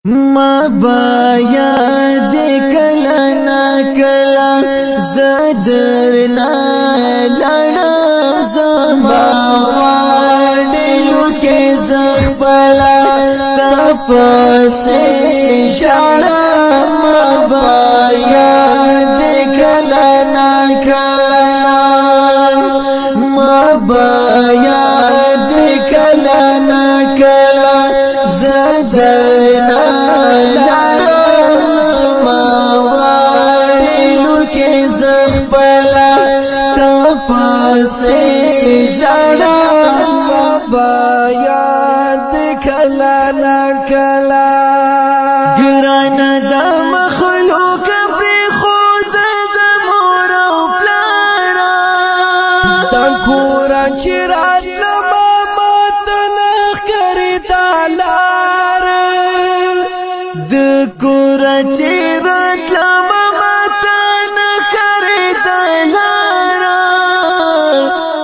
ما بایا د کلا نا کلا زدرنا لړم زما وړلو کې زخپلا تپسې شړم ما بایا د کلا نا کلا ما بایا د کلا نا کلا زدرنا شړا بایا د کلا نا کلا ګران د مخلوق په خود د مور او پلار د کور چرات لما متن کری دالار د کور چرات لما متن کری دالار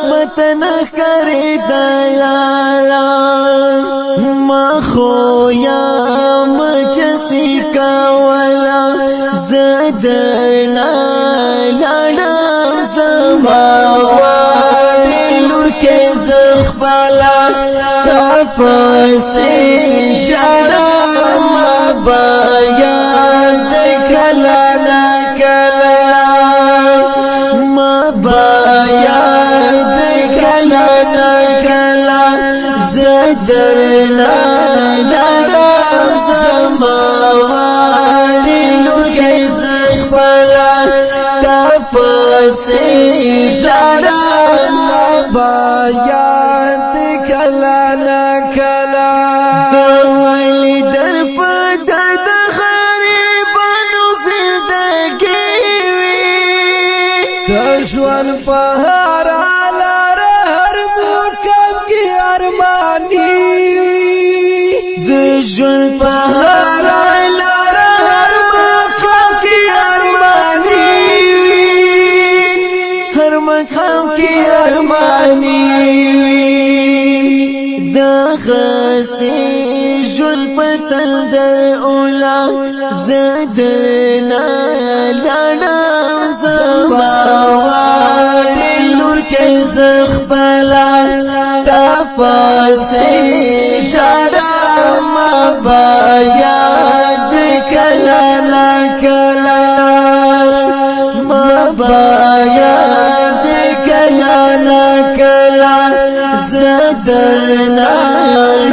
متن کری دالار ما خو یا مچسی کاولا زدرنا لړم زما وړلو کې زخپلا تپسې شړم بایا د کلا نا کلا ما بایا د کلا نا کلا زدرنا لړم زما وړلو کې زخپلا تپسې شړم بایا د کلا نا کلا ولی در په درد غریبانو زندګي وي د ژوند په هر لار هر مقام کې ارمانی د ژوند په هر لار هر مقام کې ارمانی هر مقام کې ارمانی د غسي ژوند په تل در اولا زدرنا لړم زما وړلو کې زخپلا تپسې شړم بایا د کلا نا کلا ما بایا د کلا نا کلا زدرنا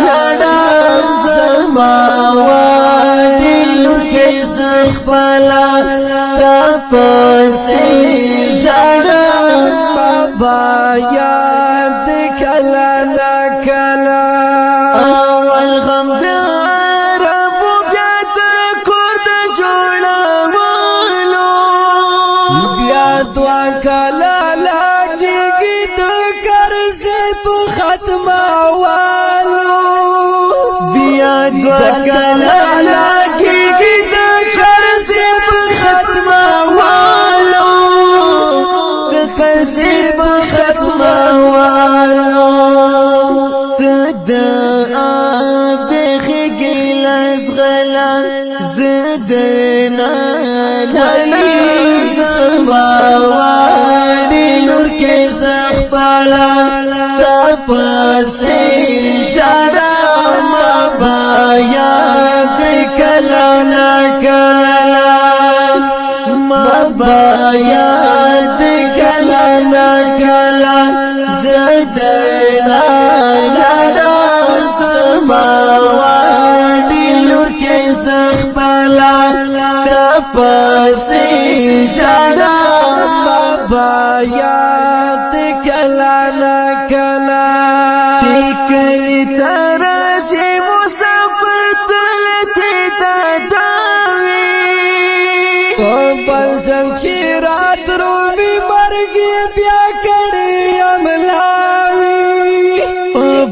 لړم زما وړلو کې زخپلا تپسې شړم بایا د کلا نا کلا اول غم د ربوبیت کور د جوړولو بیا دعا کلا لاګي د قرض په ختموالو بیا دعا کلا لاګي د قرض په ختموالو د قرض په ختموالو د بخګلس غلا زدرنا لړم زما وړلو کې زخپلا تپسې شړم بایا د کلا نا کلا ما بایا د کلا نا کلا زدرنا لړم زما وړلو کې زخپلا تپسې شړم بایا د کلا نا کلا ټیکلی ترسي مسافر تلته داوي بل څنګه چې رات رومي مرګ بیا کړي املاوي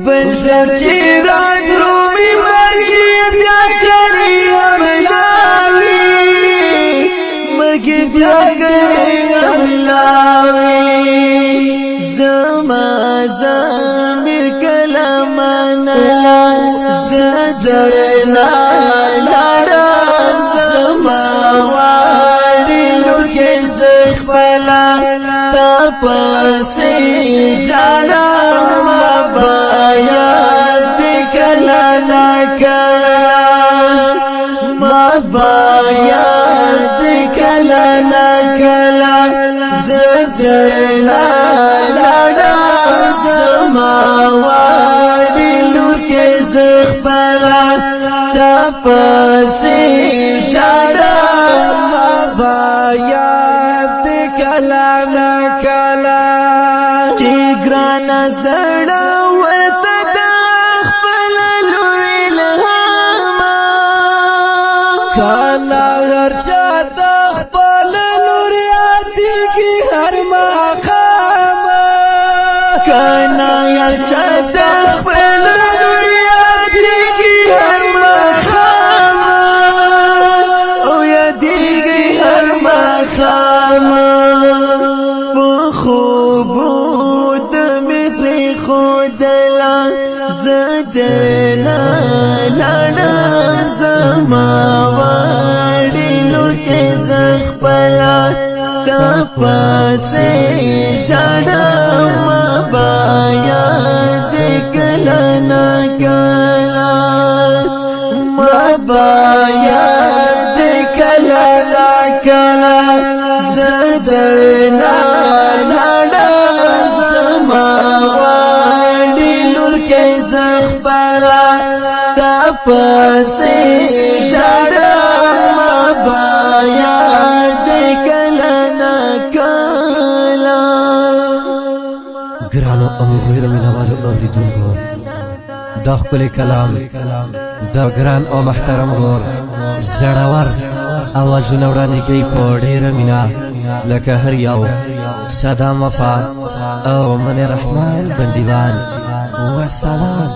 بل څنګه چې رات رومي مرګ بیا کړي املاوي مرګ بیا کړي املاوي زما زمیر کلام نه زدرنا پسې ژړا مبایا کلا نا کلا مبایا کلا نا کلا زدرنا لاړا سماوالي لور کې زخبلا تپسې ژړا مبایا کلا نا کلا چې ګران زړه ورته د خپل لور الهام کانا هر چا د خپل لور یادېږي هر ماښام کانا هر چا د خپل لور یادېږي هر ماښام او یادېږي هر ماښام زدرنا لانا زماوالي لور کې زخپلا تپسې ژړا مبایا کلا نا کلا مبایا کلا نا کلا زدرنا لانا زماوالي لور کې زخبلا تپسې ژړا مبایا کلا نا کلا ګرانو او غیر مینوالو اوریدونکو دا ښکلی کلام دا ګران او محترم ورور زړور اوازونه وړاندې کوي په ډېره مینه لکه هر یو صدام وفا او من رحمان بندیوان والسلام